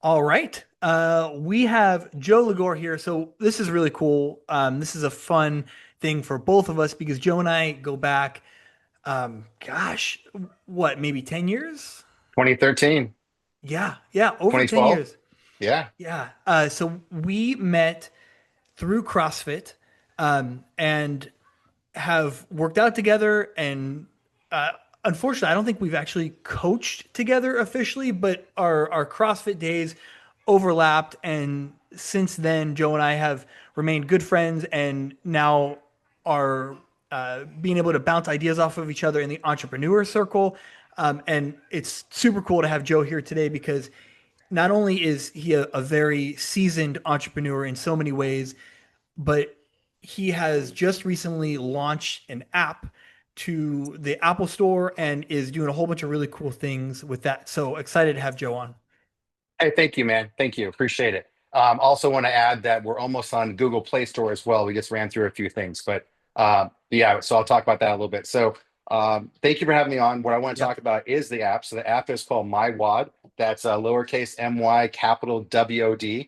All right. We have Joe Ligor here. So this is really cool. This is a fun thing for both of us because Joe and I go back, gosh, what, maybe 10 years? 2013, Yeah, yeah, over 10 2012. years. Yeah. Yeah. So we met through CrossFit, and have worked out together. And uh, unfortunately, I don't think we've actually coached together officially, but our CrossFit days overlapped. And since then, Joe and I have remained good friends and now are being able to bounce ideas off of each other in the entrepreneur circle. And it's super cool to have Joe here today because not only is he a very seasoned entrepreneur in so many ways, but he has just recently launched an app to the Apple Store and is doing a whole bunch of really cool things with that. So excited to have Joe on. Hey, thank you, man. Thank you. Appreciate it. Also want to add that we're almost on Google Play Store as well. We just ran through a few things, but yeah, so I'll talk about that a little bit. So thank you for having me on. What I want to Yep. talk about is the app. So the app is called My WOD. That's lowercase my, capital WOD.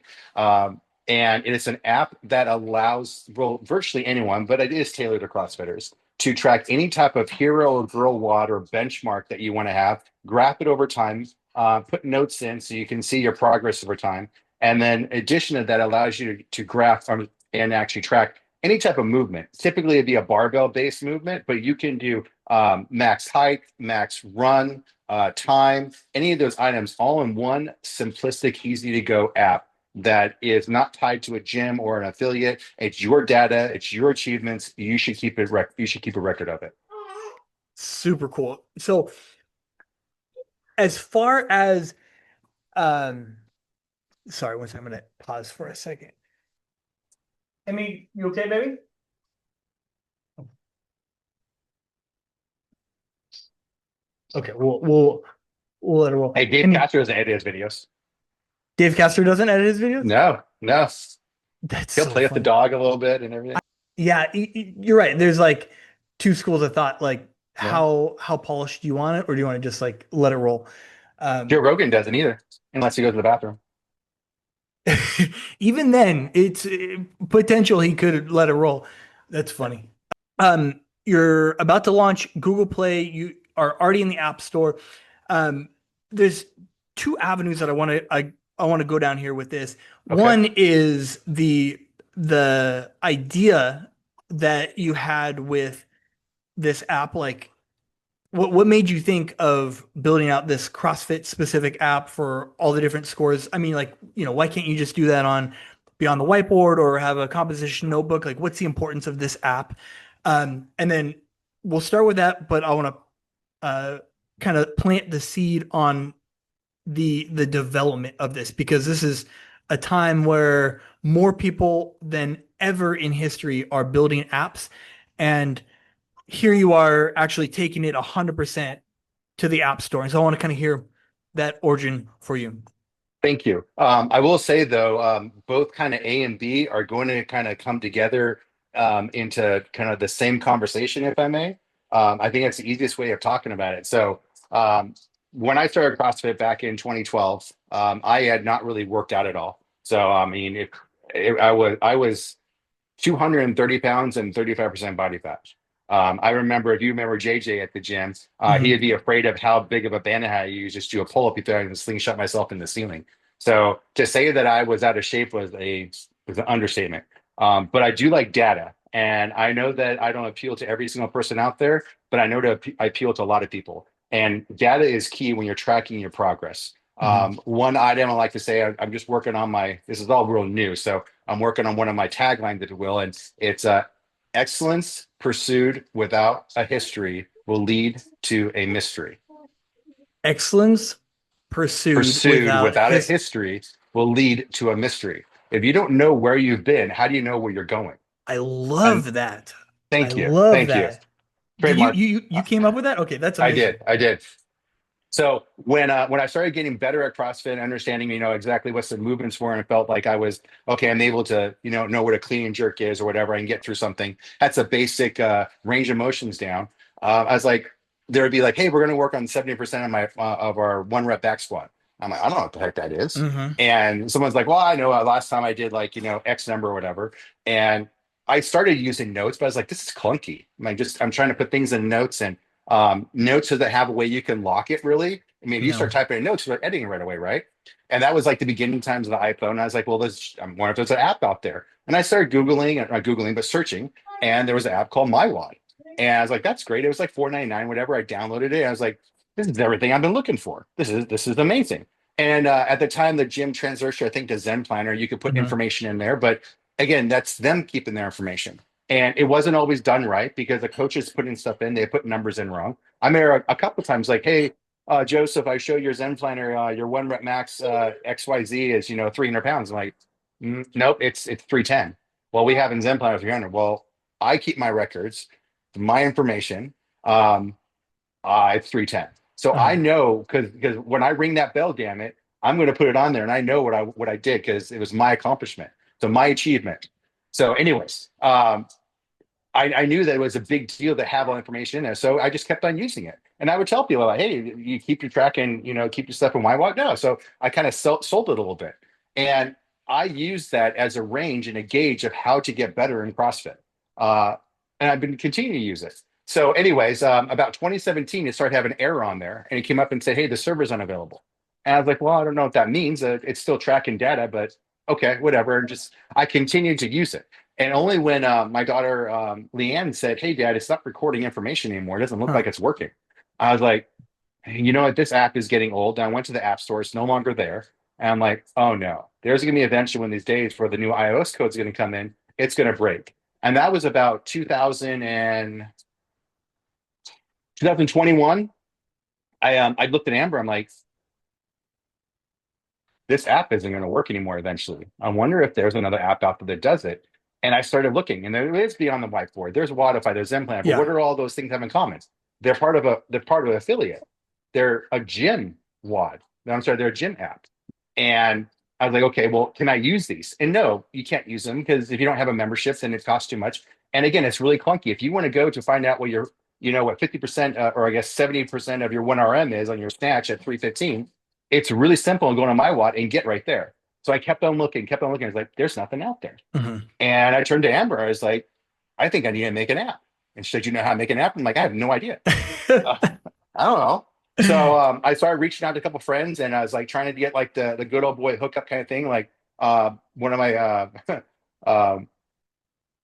And it is an app that allows, well, virtually anyone, but it is tailored to CrossFitters to track any type of hero or girl WOD or benchmark that you want to have, graph it over time, put notes in so you can see your progress over time. And then, in addition to that, allows you to graph and actually track any type of movement. Typically, it'd be a barbell based movement, but you can do max height, max run, time, any of those items all in one simplistic, easy to go app that is not tied to a gym or an affiliate. It's your data, it's your achievements. You should keep it. You should keep a record of it. Super cool. So as far as um sorry, one second, I'm gonna pause for a second. Emmy, you okay, baby? Okay, we'll let her roll. Hey, Dave Emmy, Castro doesn't edit his videos. Dave Castro doesn't edit his videos? No, no. That's He'll so play with the funny. dog a little bit and everything. Yeah, you're right. There's like two schools of thought. Like Yeah. how polished do you want it, or do you want to just like let it roll? Joe Um, Rogan doesn't either, unless he goes to the bathroom. Even then, it's potential he could let it roll. That's funny. You're about to launch Google Play. You are already in the App Store. Um, there's two avenues that I want to go down here with this. Okay. One is the idea that you had with this app. Like, what made you think of building out this CrossFit specific app for all the different scores? I mean, like, why can't you just do that on Beyond the Whiteboard or have a composition notebook? Like, what's the importance of this app? And then we'll start with that, but I want to kind of plant the seed on the development of this because this is a time where more people than ever in history are building apps, and here you are actually taking it 100% to the App Store. And so I want to kind of hear that origin for you. Thank you. I will say though, both kind of A and B are going to kind of come together into kind of the same conversation, if I may. I think that's the easiest way of talking about it. So, when I started CrossFit back in 2012, I had not really worked out at all. So, I mean, I was 230 pounds and 35% body fat. I remember, if you remember JJ at the gym, he'd Mm-hmm. be afraid of how big of a band I had to use just to do a pull up. He thought I could slingshot myself in the ceiling. So to say that I was out of shape was an understatement. But I do like data, and I know that I don't appeal to every single person out there, but I know that I appeal to a lot of people. And data is key when you're tracking your progress. Mm-hmm. One item I like to say, I'm just working on my. This is all real new, so I'm working on one of my taglines, if you will, and it's excellence pursued without a history will lead to a mystery. Excellence pursued Pursued without without a his. history will lead to a mystery. If you don't know where you've been, how do you know where you're going? I And love that. I thank you. love Thank you. that. Did you Trademark. you you came up with that? Okay, that's I amazing. did. I did. So when I started getting better at CrossFit, understanding exactly what the movements were, and it felt like I was okay, I'm able to know what a clean and jerk is or whatever. I can get through something. That's a basic range of motions down. I was like, there would be like, hey, we're going to work on 70% of our one rep back squat. I'm like, I don't know what the heck that is. Mm-hmm. And someone's like, well, I know last time I did like, X number or whatever. And I started using notes, but I was like, this is clunky. I'm trying to put things in notes, and notes doesn't have a way you can lock it really. I mean, if you start No. typing in notes, you start editing right away, right? And that was like the beginning times of the iPhone. I was like, well, I wonder if there's an app out there. And I started Googling, not Googling, but searching. And there was an app called MyWad. And I was like, that's great. It was like $4.99, whatever. I downloaded it. I was like, this is everything I've been looking for. This is amazing. And at the time, the gym transfer, I think, to Zen Planner, you could put Mm-hmm. information in there. But again, that's them keeping their information. And it wasn't always done right because the coaches putting stuff in, they put numbers in wrong. I'm there a couple of times like, hey, Joseph, I show your Zen Planner, your one rep max XYZ is, 300 pounds. I'm like, nope, it's 310. Well, we have in Zen Planner 300. Well, I keep my records, my information. It's 310. So I Uh-huh. know because when I ring that bell, damn it, I'm going to put it on there, and I know what I did because it was my accomplishment, so my achievement. So, anyways, I knew that it was a big deal to have all information in there, so I just kept on using it. And I would tell people like, "Hey, you keep your track and keep your stuff in YWalk." No, so I kind of sold it a little bit, and I used that as a range and a gauge of how to get better in CrossFit. Uh, and I've been continuing to use it. So, anyways, about 2017, it started having an error on there, and it came up and said, "Hey, the server's unavailable." And I was like, "Well, I don't know what that means. It's still tracking data, but okay, whatever." And just I continued to use it. And only when my daughter Leanne said, "Hey, Dad, it's not recording information anymore. It doesn't look Huh. like it's working." I was like, "Hey, you know what? This app is getting old." And I went to the app store; it's no longer there. And I'm like, "Oh no, there's going to be eventually one of these days where the new iOS code is going to come in. It's going to break." And that was about 2021. I looked at Amber. I'm like, this app isn't going to work anymore eventually. I wonder if there's another app out there that does it. And I started looking, and there is beyond the whiteboard. There's Wodify, there's Zenplan, but Yeah. what do all those things have in common? They're part of an affiliate. They're a gym wad. No, I'm sorry, they're a gym app. And I was like, okay, well, can I use these? And no, you can't use them because if you don't have a membership, then it costs too much. And again, it's really clunky. If you want to go to find out what your, what 50% or I guess 70% of your 1RM is on your snatch at 315, it's really simple and go to my watt and get right there. So I kept on looking, kept on looking. I was like, there's nothing out there. Mm-hmm. And I turned to Amber. I was like, I think I need to make an app. And she said, you know how to make an app? I'm like, I have no idea. Uh, I don't know. So I started reaching out to a couple friends, and I was like trying to get like the good old boy hookup kind of thing. Like one of my um,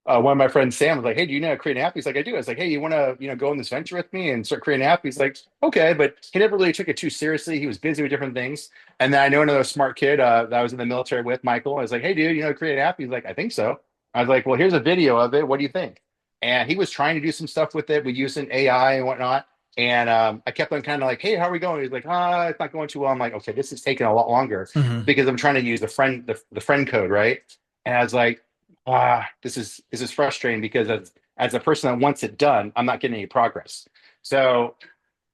one of my friends, Sam, was like, "Hey, do you know how to create an app?" He's like, "I do." I was like, "Hey, you want to, go on this venture with me and start creating an app?" He's like, "Okay," but he never really took it too seriously. He was busy with different things. And then I know another smart kid that I was in the military with, Michael. I was like, "Hey, dude, create an app?" He's like, "I think so." I was like, "Well, here's a video of it. What do you think?" And he was trying to do some stuff with it. We used an AI and whatnot. And I kept on kind of like, "Hey, how are we going?" He's like, it's not going too well." I'm like, "Okay, this is taking a lot longer Mm-hmm. because I'm trying to use the friend code, right?" And I was like, this is frustrating because as a person that wants it done, I'm not getting any progress. So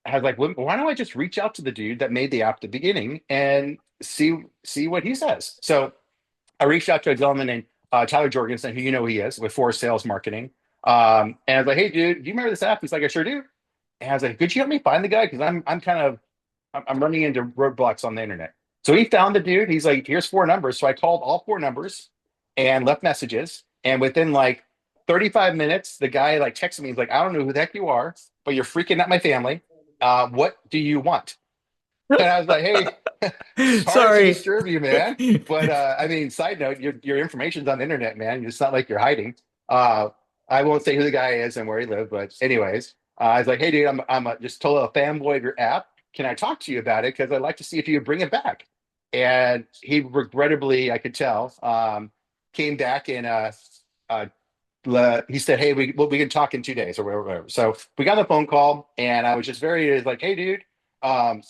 I was like, well, why don't I just reach out to the dude that made the app at the beginning and see what he says? So I reached out to a gentleman named Tyler Jorgensen, who who he is with Forest Sales Marketing. And I was like, hey, dude, do you remember this app? He's like, I sure do. And I was like, could you help me find the guy? Because I'm kind of I'm running into roadblocks on the internet. So he found the dude. He's like, here's four numbers. So I called all four numbers and left messages. And within like 35 minutes, the guy like texted me. He's like, I don't know who the heck you are, but you're freaking out my family. What do you want? And I was like, hey, sorry to Sorry. disturb you, man. But I mean, side note, your information's on the internet, man. It's not like you're hiding. Uh, I won't say who the guy is and where he lived, but anyways, I was like, hey, dude, I'm just total a fanboy of your app. Can I talk to you about it? Because I'd like to see if you would bring it back. And he regrettably, I could tell, came back and uh, he said, hey, we can talk in 2 days or whatever. So we got the phone call, and I was just very like, hey, dude. Um,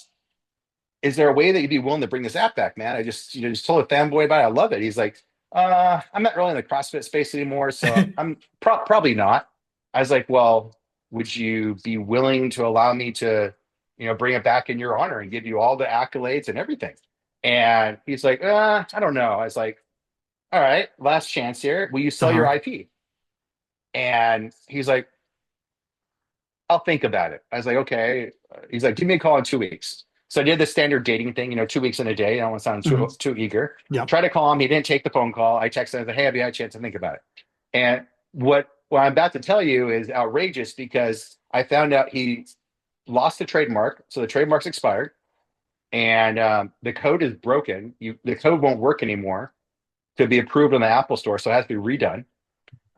is there a way that you'd be willing to bring this app back, man? I just told a fanboy about it. I love it. He's like, I'm not really in the CrossFit space anymore, so I'm probably not. I was like, well, would you be willing to allow me to, bring it back in your honor and give you all the accolades and everything? And he's like, I don't know. I was like, all right, last chance here. Will you sell your Uh-huh. IP? And he's like, I'll think about it. I was like, okay. He's like, give me a call in 2 weeks. So I did the standard dating thing, 2 weeks in a day. I don't want to sound Hmm. too eager. Yeah. Try to call him. He didn't take the phone call. I texted him, I said, hey, have you had a chance to think about it? And what I'm about to tell you is outrageous because I found out he lost the trademark. So the trademark's expired and the code is broken. The code won't work anymore to be approved on the Apple Store. So it has to be redone.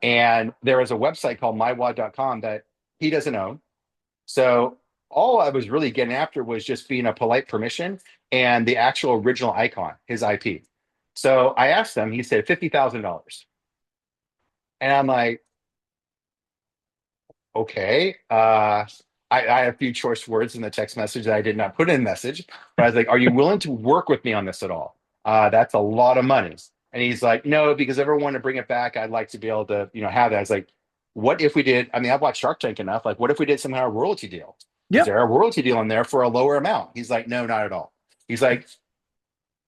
And there is a website called mywad.com that he doesn't own. So all I was really getting after was just being a polite permission and the actual original icon, his IP. So I asked him, he said $50,000. And I'm like, okay. I have a few choice words in the text message that I did not put in message, but I was like, are you willing to work with me on this at all? That's a lot of money. And he's like, no, because if I want to bring it back, I'd like to be able to, have that. I was like, what if we did? I mean, I've watched Shark Tank enough. Like, what if we did some kind of royalty deal? Is Yep. there a royalty deal in there for a lower amount? He's like, no, not at all. He's like,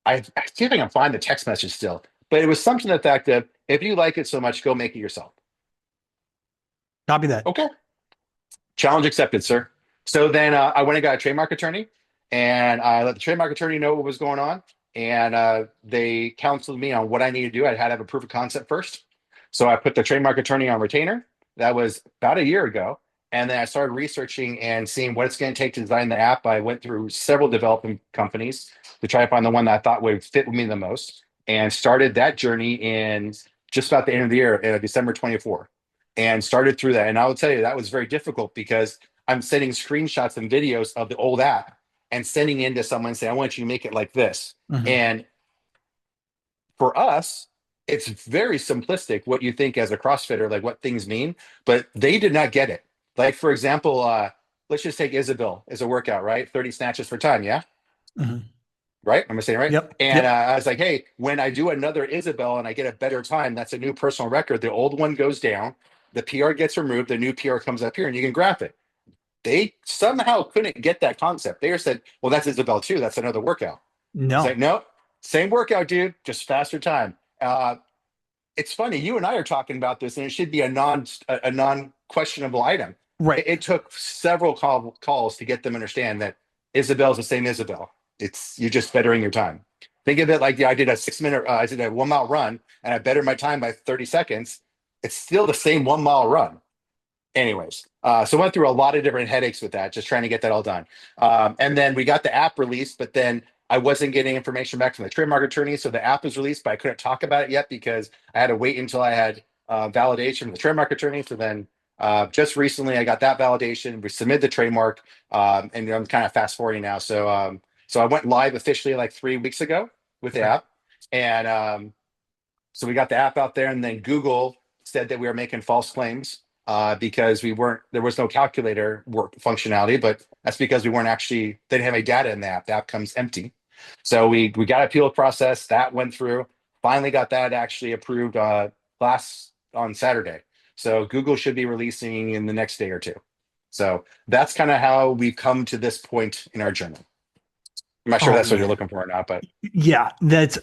I see if I can find the text message still, but it was something to the fact that if you like it so much, go make it yourself. Copy that. Okay. Challenge accepted, sir. So then I went and got a trademark attorney, and I let the trademark attorney know what was going on, and they counseled me on what I needed to do. I had to have a proof of concept first, so I put the trademark attorney on retainer. That was about a year ago, and then I started researching and seeing what it's going to take to design the app. I went through several development companies to try to find the one that I thought would fit with me the most, and started that journey in just about the end of the year, December 24 and started through that. And I will tell you that was very difficult because I'm sending screenshots and videos of the old app and sending in to someone saying, I want you to make it like this. Hmm. And for us, it's very simplistic what you think as a CrossFitter, like what things mean, but they did not get it. Like, for example, let's just take Isabel as a workout, right? 30 snatches for time. Yeah. Hmm. Right? Am I saying right? Yep. And Yep. I was like, hey, when I do another Isabel and I get a better time, that's a new personal record. The old one goes down, the PR gets removed, the new PR comes up here, and you can graph it. They somehow couldn't get that concept. They just said, well, that's Isabel too. That's another workout. It's No. like, no, same workout, dude, just faster time. It's funny, you and I are talking about this, and it should be a non questionable item. Right. It took several calls to get them to understand that Isabel's the same Isabel. It's you're just bettering your time. Think of it like I did a 6 minute, I did a 1 mile run, and I bettered my time by 30 seconds. It's still the same 1 mile run. Anyways, so I went through a lot of different headaches with that, just trying to get that all done. And then we got the app released, but then I wasn't getting information back from the trademark attorney. So the app was released, but I couldn't talk about it yet because I had to wait until I had validation from the trademark attorney. So then just recently I got that validation. We submitted the trademark, and I'm kind of fast forwarding now. So I went live officially like 3 weeks ago with the Okay. app. And so we got the app out there, and then Google said that we were making false claims because there was no calculator work functionality, but that's because we weren't actually, they didn't have any data in the app. The app comes empty. So we got appeal process that went through, finally got that actually approved last on Saturday. So Google should be releasing in the next day or two. So that's kind of how we've come to this point in our journey. I'm not sure if Oh that's what you're man. looking for or not, but Yeah, that's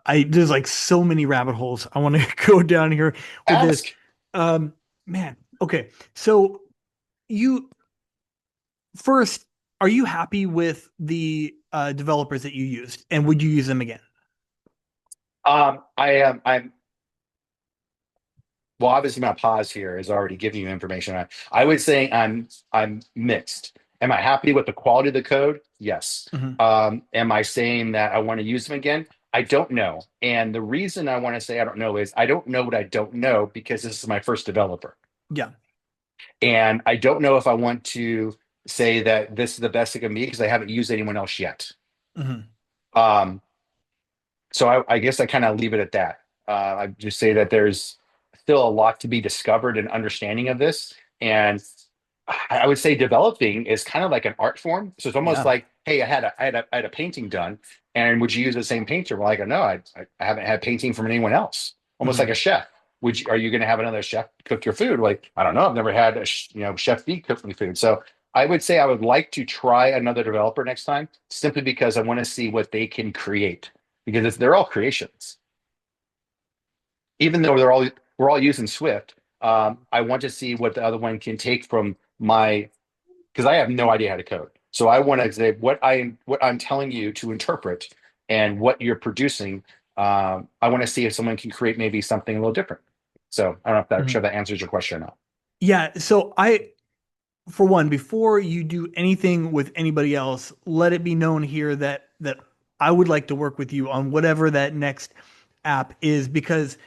there's like so many rabbit holes I want to go down here with this. ask. Um man, okay. So you first, are you happy with the developers that you used and would you use them again? I am. Well, obviously my pause here is already giving you information. I would say I'm mixed. Am I happy with the quality of the code? Yes. Hmm. Am I saying that I want to use them again? I don't know. And the reason I want to say I don't know is I don't know what I don't know because this is my first developer. Yeah. And I don't know if I want to say that this is the best it can be because I haven't used anyone else yet. Hmm. Um, so I guess I kind of leave it at that. I just say that there's still a lot to be discovered and understanding of this. And I would say developing is kind of like an art form. So it's almost Yeah. like, hey, I had a painting done, and would you use the same painter? Well, I go, no, I haven't had painting from anyone else. Almost like Hmm. a chef. Are you going to have another chef cook your food? Like, I don't know. I've never had chef B cook me food. So I would say I would like to try another developer next time, simply because I want to see what they can create because they're all creations. Even though we're all using Swift, I want to see what the other one can take from my because I have no idea how to code. So I want to say what I'm telling you to interpret and what you're producing. I want to see if someone can create maybe something a little different. So I don't know if that Mhm. sure that answers your question or not. Yeah. So I, for one, before you do anything with anybody else, let it be known here that I would like to work with you on whatever that next app is, because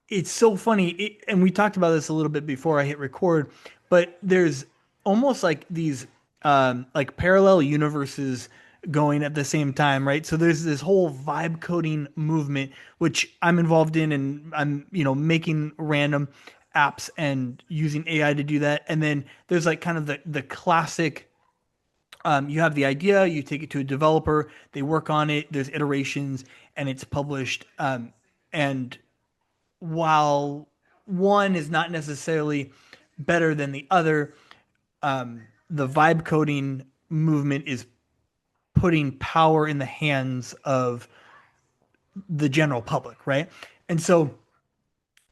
it's so funny. And we talked about this a little bit before I hit record, but there's almost like these like parallel universes going at the same time, right? So there's this whole vibe coding movement, which I'm involved in, and I'm, making random apps and using AI to do that. And then there's like kind of the classic, you have the idea, you take it to a developer, they work on it, there's iterations, and it's published. And while one is not necessarily better than the other, the vibe coding movement is putting power in the hands of the general public, right? And so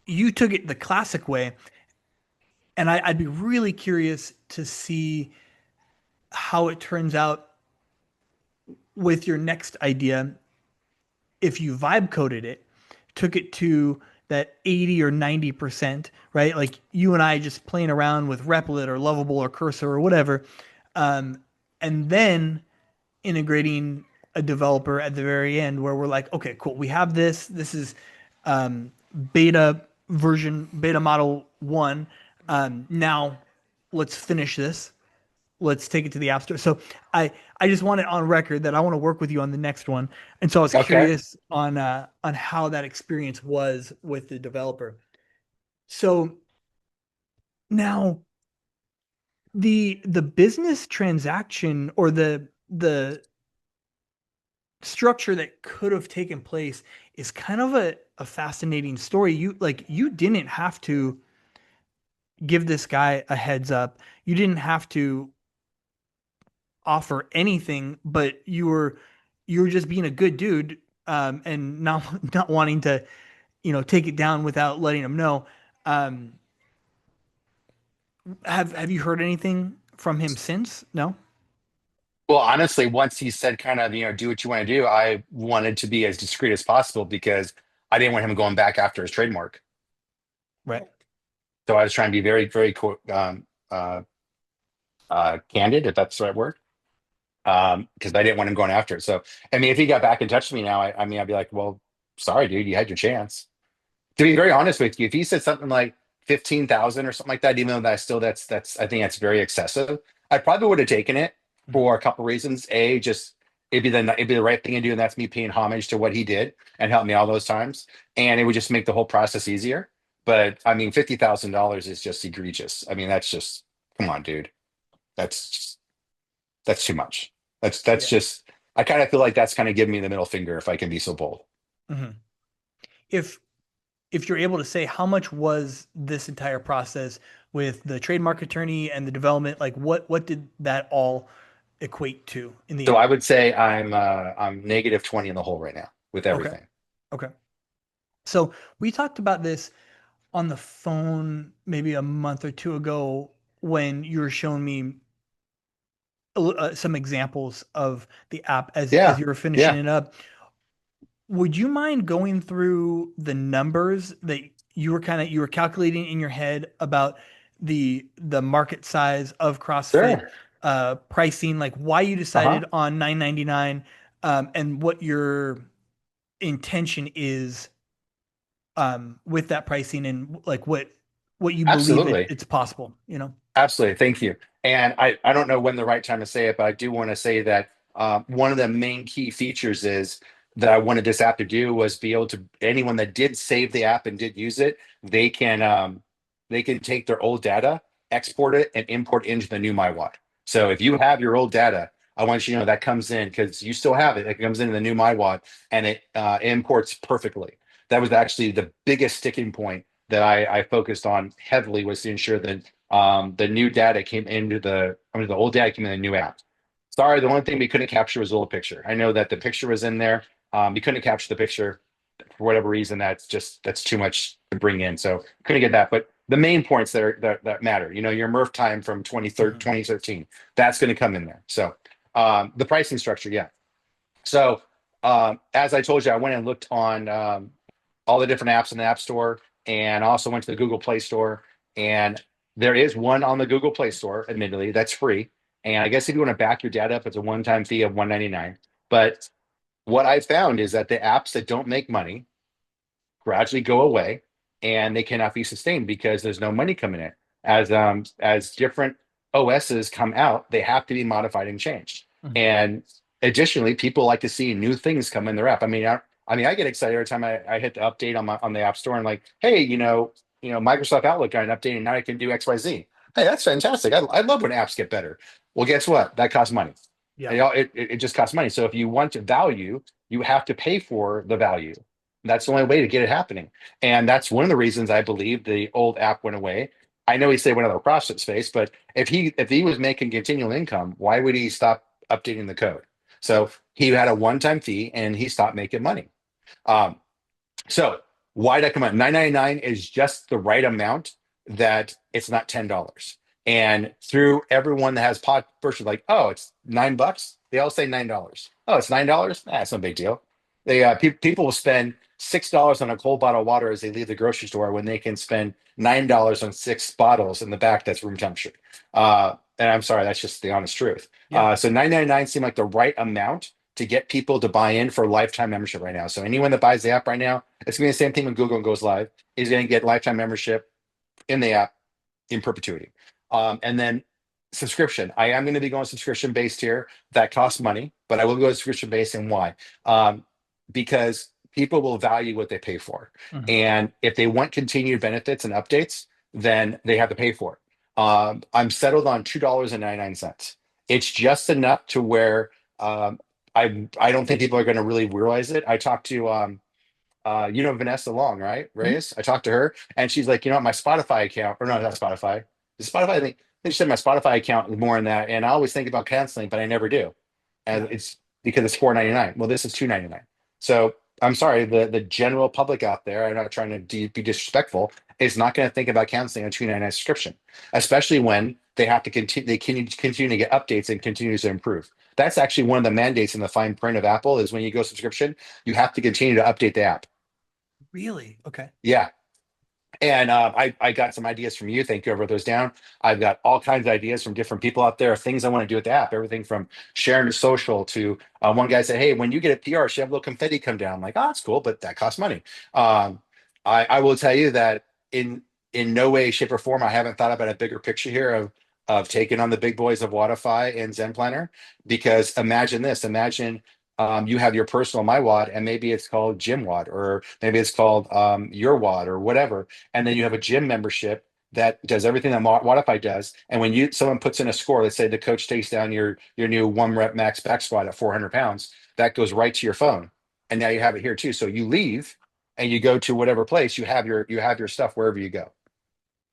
you took it the classic way, and I'd be really curious to see how it turns out with your next idea if you vibe coded it, took it to that 80 or 90%, right? Like you and I just playing around with Replit or Lovable or Cursor or whatever, um, and then integrating a developer at the very end where we're like, okay, cool, we have this. This is beta beta model one. Now let's finish this. Let's take it to the app store. So I just want it on record that I want to work with you on the next one. And so I was Okay. curious on how that experience was with the developer. So now the business transaction or the structure that could have taken place is kind of a fascinating story. You didn't have to give this guy a heads up. You didn't have to offer anything, but you were just being a good dude, and not not wanting to take it down without letting him know. Um, have you heard anything from him since? No. Well, honestly, once he said kind of, do what you want to do, I wanted to be as discreet as possible because I didn't want him going back after his trademark. Right. So I was trying to be very, very candid, if that's the right word, because I didn't want him going after it. So, I mean, if he got back in touch with me now, I mean, I'd be like, well, sorry, dude, you had your chance. To be very honest with you, if he said something like 15,000 or something like that, even though that's I think that's very excessive, I probably would have taken it for a couple reasons. A, just it'd be the right thing to do, and that's me paying homage to what he did and helped me all those times, and it would just make the whole process easier. But I mean, $50,000 is just egregious. I mean, that's just come on, dude. That's that's too much. That's Yeah. just I kind of feel like that's kind of giving me the middle finger if I can be so bold. Hmm. If if you're able to say how much was this entire process with the trademark attorney and the development, like what did that all equate to in the So end? I would say I'm negative 20 in the hole right now with Okay. everything. Okay. So we talked about this on the phone maybe a month or two ago when you were showing me some examples of the app as Yeah. you were finishing Yeah. it up. Would you mind going through the numbers that you were calculating in your head about the market size of CrossFit, Sure. pricing, like why you Uh-huh. decided on 999, and what your intention is with that pricing, and like what you believe Absolutely. it's possible, you know? Absolutely. Thank you. And I don't know when the right time to say it, but I do want to say that one of the main key features is that I wanted this app to do was be able to anyone that did save the app and did use it, they can take their old data, export it, and import into the new MyWatt. So if you have your old data, I want you to know that comes in because you still have it. It comes into the new MyWatt and it imports perfectly. That was actually the biggest sticking point that I focused on heavily was to ensure that the new data came into the old data came in the new app. Sorry, the only thing we couldn't capture was the old picture. I know that the picture was in there. We couldn't capture the picture for whatever reason. That's too much to bring in. So couldn't get that. But the main points that matter, your Murph time from Mhm. 2013, that's going to come in there. So The pricing structure, yeah. So as I told you, I went and looked on all the different apps in the App Store, and also went to the Google Play Store. And there is one on the Google Play Store, admittedly, that's free. And I guess if you want to back your data up, it's a one-time fee of 199. But what I found is that the apps that don't make money gradually go away, and they cannot be sustained because there's no money coming in. As different OSs come out, they have to be modified and changed. Mhm. And additionally, people like to see new things come in their app. I get excited every time I hit the update on the App Store and like, hey, Microsoft Outlook got an update and now I can do XYZ. Hey, that's fantastic. I love when apps get better. Well, guess what? That costs money. Yeah. It just costs money. So if you want value, you have to pay for the value. That's the only way to get it happening. And that's one of the reasons I believe the old app went away. I know he said went out of the CrossFit space, but if he was making continual income, why would he stop updating the code? So he had a one-time fee and he stopped making money. Um, so why did I come out? 999 is just the right amount that it's not $10. And through everyone that has pod versus like, oh, it's $9. They all say $9. Oh, it's $9. That's no big deal. People will spend $6 on a cold bottle of water as they leave the grocery store when they can spend $9 on six bottles in the back that's room temperature. And I'm sorry, that's just the honest truth. Yeah. So 999 seemed like the right amount to get people to buy in for lifetime membership right now. So anyone that buys the app right now, it's gonna be the same thing when Google goes live. Is gonna get lifetime membership in the app in perpetuity. And then subscription. I am going to be going subscription based here. That costs money, but I will go subscription based. And why? Because people will value what they pay for. Mhm. And if they want continued benefits and updates, then they have to pay for it. I'm settled on $2.99. It's just enough to where I don't think people are going to really realize it. I talked to Vanessa Long, right? Mhm. Reyes. I talked to her, and she's like, my Spotify account, or no, not Spotify. The Spotify, I think she said my Spotify account is more in that, and I always think about canceling, but I never do, and Yeah. it's because it's 499. Well, this is 299. So I'm sorry, the general public out there, I'm not trying to be disrespectful, is not going to think about canceling a 299 subscription, especially when they have to continue. They can continue to get updates and continue to improve. That's actually one of the mandates in the fine print of Apple is when you go subscription, you have to continue to update the app. Really? Okay. Yeah. And I got some ideas from you. Thank you. I wrote those down. I've got all kinds of ideas from different people out there, things I want to do with the app, everything from sharing to social to one guy said, hey, when you get a PR, should have a little confetti come down. I'm like, oh, that's cool, but that costs money. Um, I will tell you that in no way, shape, or form, I haven't thought about a bigger picture here of taking on the big boys of Wodify and Zen Planner. Because imagine this, imagine you have your personal My Wad, and maybe it's called Gym Wad, or maybe it's called Your Wad, or whatever. And then you have a gym membership that does everything that Wodify does. And when someone puts in a score, let's say the coach takes down your new 1 rep max back squat at 400 pounds, that goes right to your phone, and now you have it here too. So you leave and you go to whatever place, you have your stuff wherever you go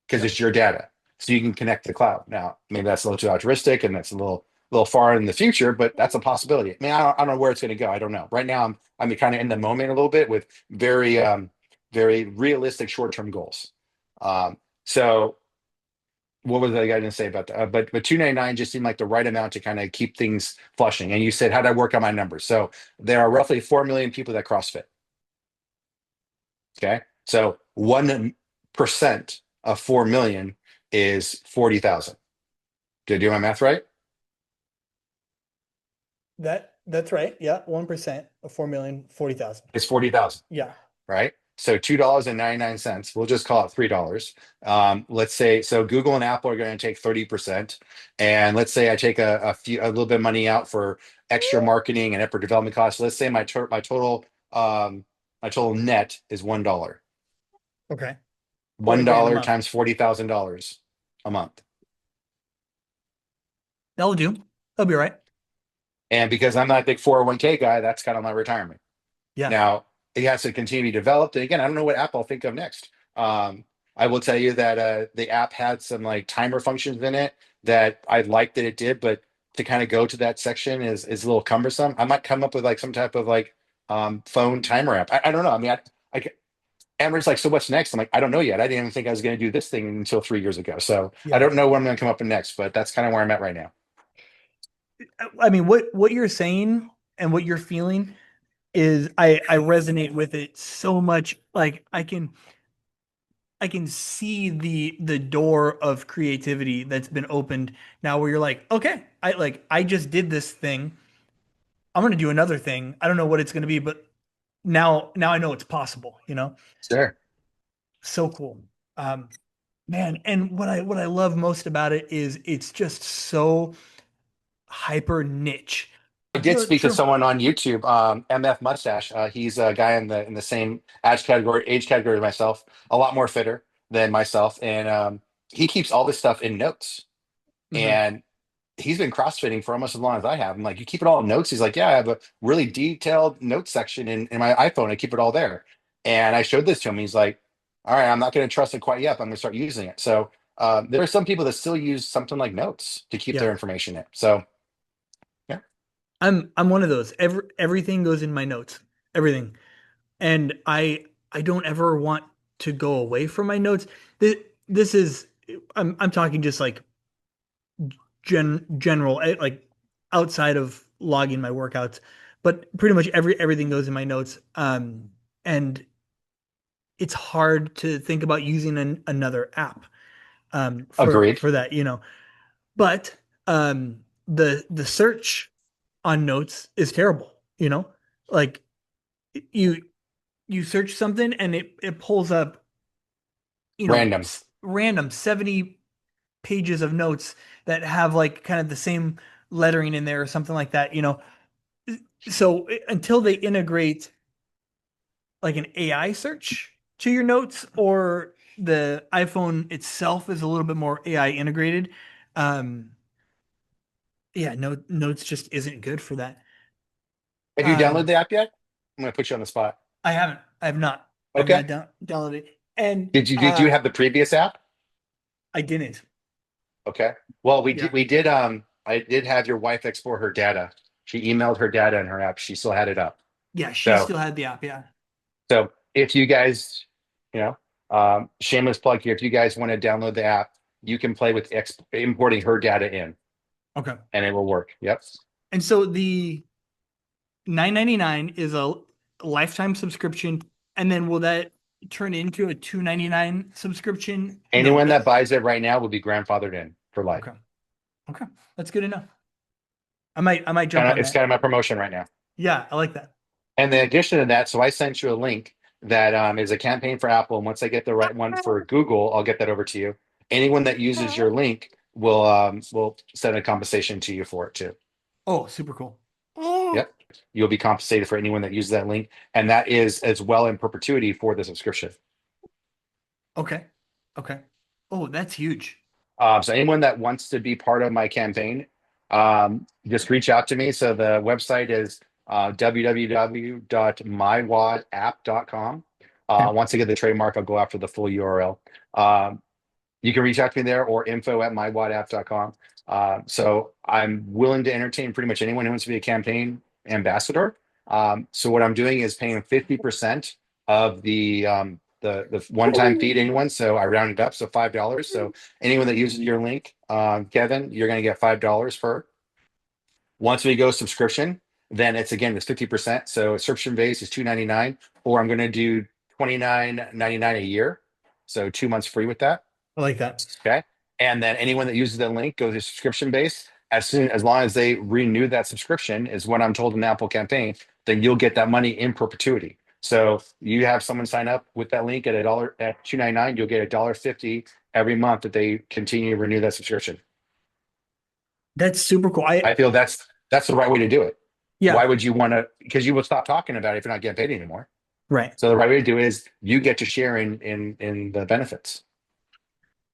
because Yep. it's your data. So you can connect to the cloud. Now, maybe that's a little too altruistic and that's a little far in the future, but that's a possibility. I mean, I don't know where it's going to go. I don't know. Right now, I'm kind of in the moment a little bit with very realistic short term goals. So what was I going to say about that? But 299 just seemed like the right amount to kind of keep things flushing. And you said, how did I work on my numbers? So there are roughly 4 million people that CrossFit. Okay, so 1% of 4 million is 40,000. Did I do my math right? That's right. Yeah. 1% of 4,040,000. It's 40,000, Yeah. right? So $2.99. We'll just call it $3. Let's say so. Google and Apple are going to take 30%, and let's say I take a little bit of money out for extra marketing and effort development costs. Let's say my total net is $1. Okay. One 40 grand a dollar month. times $40,000 a month. That'll do. That'll be all right. And because I'm not a big 401k guy, that's kind of my retirement. Yeah. Now, it has to continue to be developed. And again, I don't know what app I'll think of next. I will tell you that the app had some like timer functions in it that I liked that it did, but to kind of go to that section is a little cumbersome. I might come up with like some type of like phone timer app. I don't know. I mean, Amber's like, so what's next? I'm like, I don't know yet. I didn't even think I was going to do this thing until 3 years ago. So I Yeah. don't know what I'm going to come up with next, but that's kind of where I'm at right now. I mean, what you're saying and what you're feeling is I resonate with it so much. Like I can see the door of creativity that's been opened now where you're like, okay, I just did this thing. I'm gonna do another thing. I don't know what it's gonna be, but now I know it's possible, you know? Sure. So cool. Um, man, and what I love most about it is it's just so hyper niche. I You did know, speak to true. someone on YouTube, MF Mustache. He's a guy in the same age category as myself, a lot more fitter than myself, and he keeps all this stuff in notes. Hmm. And he's been crossfitting for almost as long as I have. I'm like, you keep it all in notes? He's like, yeah, I have a really detailed notes section in my iPhone. I keep it all there. And I showed this to him. He's like, all right, I'm not going to trust it quite yet, but I'm going to start using it. So there are some people that still use something like notes to keep Yeah. their information in. So yeah, I'm one of those. Everything goes in my notes. Everything. And I don't ever want to go away from my notes. This is I'm talking just like general like outside of logging my workouts, but pretty much everything goes in my notes. And it's hard to think about using another app agreed. for that, you know. But the search on notes is terrible, you know? Like you you search something and it pulls up, you know, Random. random 70 pages of notes that have like kind of the same lettering in there or something like that, you know. So until they integrate like an AI search to your notes or the iPhone itself is a little bit more AI integrated, um, yeah, notes just isn't good for that. Have you downloaded Um, the app yet? I'm going to put you on the spot. I haven't. I have not. I've Okay. not downloaded it, and Do you have the previous app? I didn't. Okay. Well, Yeah, we did I did have your wife export her data. She emailed her data in her app. She still had it up. yeah. She So still had the app. Yeah. so if you guys, you know, shameless plug here, if you guys want to download the app, you can play with importing her data in Okay. and it will work. Yep. And so the 9.99 is a lifetime subscription, and then will that turn into a 2.99 subscription? No, Anyone that that's buys it right now will be grandfathered in for life. okay. Okay, that's good enough. I might jump on It's that. kind of my promotion right now. Yeah, I like that. And in addition to that, so I sent you a link that is a campaign for Apple. And once I get the right one for Google, I'll get that over to you. Anyone that uses your link will send a compensation to you for it too. Oh, super cool. Yep. You'll be compensated for anyone that uses that link. And that is as well in perpetuity for the subscription. Okay. Okay. Oh, that's huge. So anyone that wants to be part of my campaign, just reach out to me. So the website is www.mywadapp.com. Okay. Once I get the trademark, I'll go after the full URL. You can reach out to me there or info@mywadapp.com. So I'm willing to entertain pretty much anyone who wants to be a campaign ambassador. So what I'm doing is paying 50% of the one-time fee to anyone. So I rounded up, so $5. So anyone that uses your link, Kevin, you're going to get $5 for. Once we go subscription, then it's 50%. So subscription base is $2.99, or I'm going to do $29.99 a year. So 2 months free with that. I like that. Okay. And then anyone that uses that link goes to subscription base. As long as they renew that subscription, is what I'm told in the Apple campaign, then you'll get that money in perpetuity. So you have someone sign up with that link at a dollar at 2.99, you'll get $1.50 every month that they continue to renew that subscription. That's super cool. I feel that's the right way to do it. Yeah, Why would you want to? Because you will stop talking about it if you're not getting paid anymore. right. So the right way to do it is you get to share in the benefits.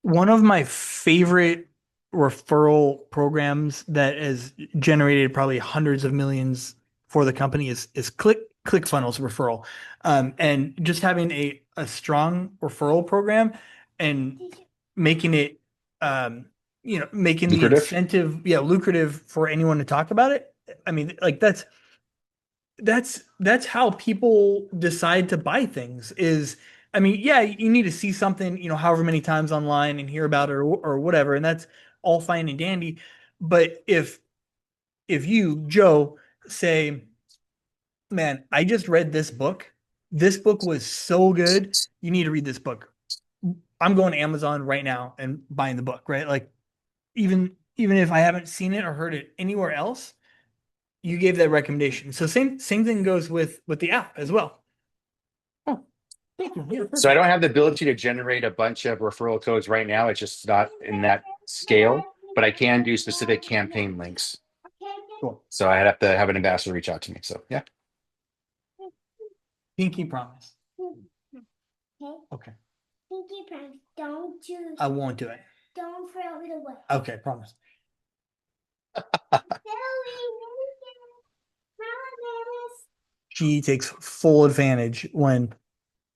One of my favorite referral programs that has generated probably hundreds of millions for the company is ClickFunnels referral. And just having a strong referral program and making it making the Lucrative. incentive lucrative for anyone to talk about it. I mean, like that's how people decide to buy things is I mean, yeah, you need to see something, you know, however many times online and hear about it or whatever, and that's all fine and dandy. But if if you, Joe, say, man, I just read this book. This book was so good. You need to read this book. I'm going to Amazon right now and buying the book, right? Like even if I haven't seen it or heard it anywhere else, you gave that recommendation. So same thing goes with the app as well. Oh, thank you. Yeah, So I perfect. don't have the ability to generate a bunch of referral codes right now. It's just not in that scale, but I can do specific campaign links. Cool. So I'd have to have an ambassador reach out to me. So yeah. Pinky promise. Okay. Okay. Pinky promise. Don't choose. I won't do it. Don't throw it away. Okay, promise. She takes full advantage when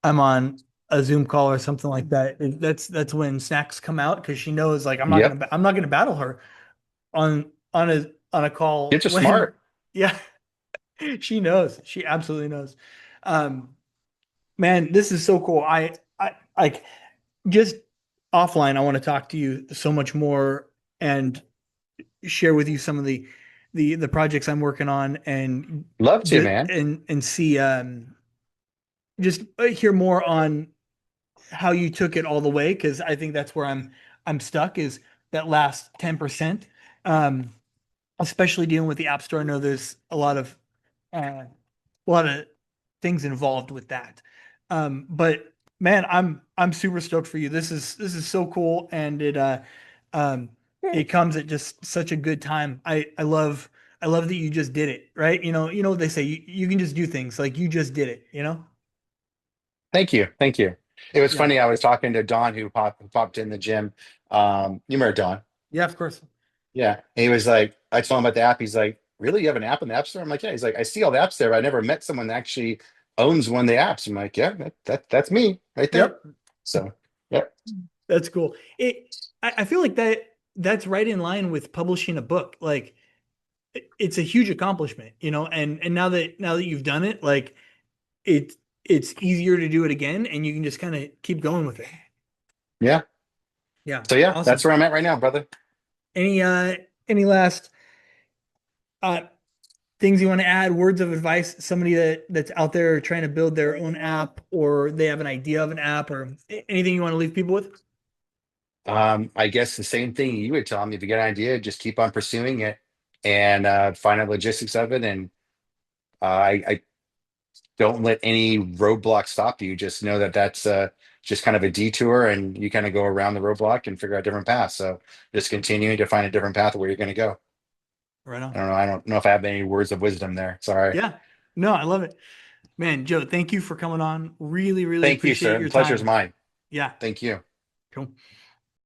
I'm on a Zoom call or something like that. That's when snacks come out because she knows like Yep. I'm not gonna battle her on a call Kids are when smart. yeah, she knows. She absolutely knows. Um, man, this is so cool. I like just offline. I want to talk to you so much more and share with you some of the projects I'm working on and Love to, man. and see just hear more on how you took it all the way because I think that's where I'm stuck is that last 10%. Um, especially dealing with the App Store. I know there's a lot of things involved with that. But man, I'm super stoked for you. This is so cool, and um, it comes at just such a good time. I love that you just did it, right? You know what they say you can just do things like you just did it. You know? Thank you. Thank you. It was Yeah, funny. I was talking to Don who popped in the gym. You remember Don? yeah, of course. Yeah. And he was like, I told him about the app. He's like, really? You have an app in the App Store? I'm like, yeah. He's like, I see all the apps there, but I never met someone that actually owns one of the apps. I'm like, yeah, that's me right there. Yep, So, yep. that's cool. I feel like that's right in line with publishing a book. Like it's a huge accomplishment, you know, and now that you've done it, like it it's easier to do it again and you can just kind of keep going with it. Yeah. Yeah. So yeah, that's Awesome. where I'm at right now, brother. Any any last uh things you want to add, words of advice, somebody that's out there trying to build their own app or they have an idea of an app or anything you want to leave people with? I guess the same thing you would tell me. If you get an idea, just keep on pursuing it and find out logistics of it. And I don't let any roadblock stop you. Just know that that's just kind of a detour, and you kind of go around the roadblock and figure out different paths. So just continuing to find a different path where you're going to go. Right I on. don't know. I don't know if I have any words of wisdom there. Sorry. Yeah. No, I love it. Man, Joe, thank you for coming on. Really, really Thank you, appreciate sir. The your pleasure is time. mine. Yeah. Thank you. Cool.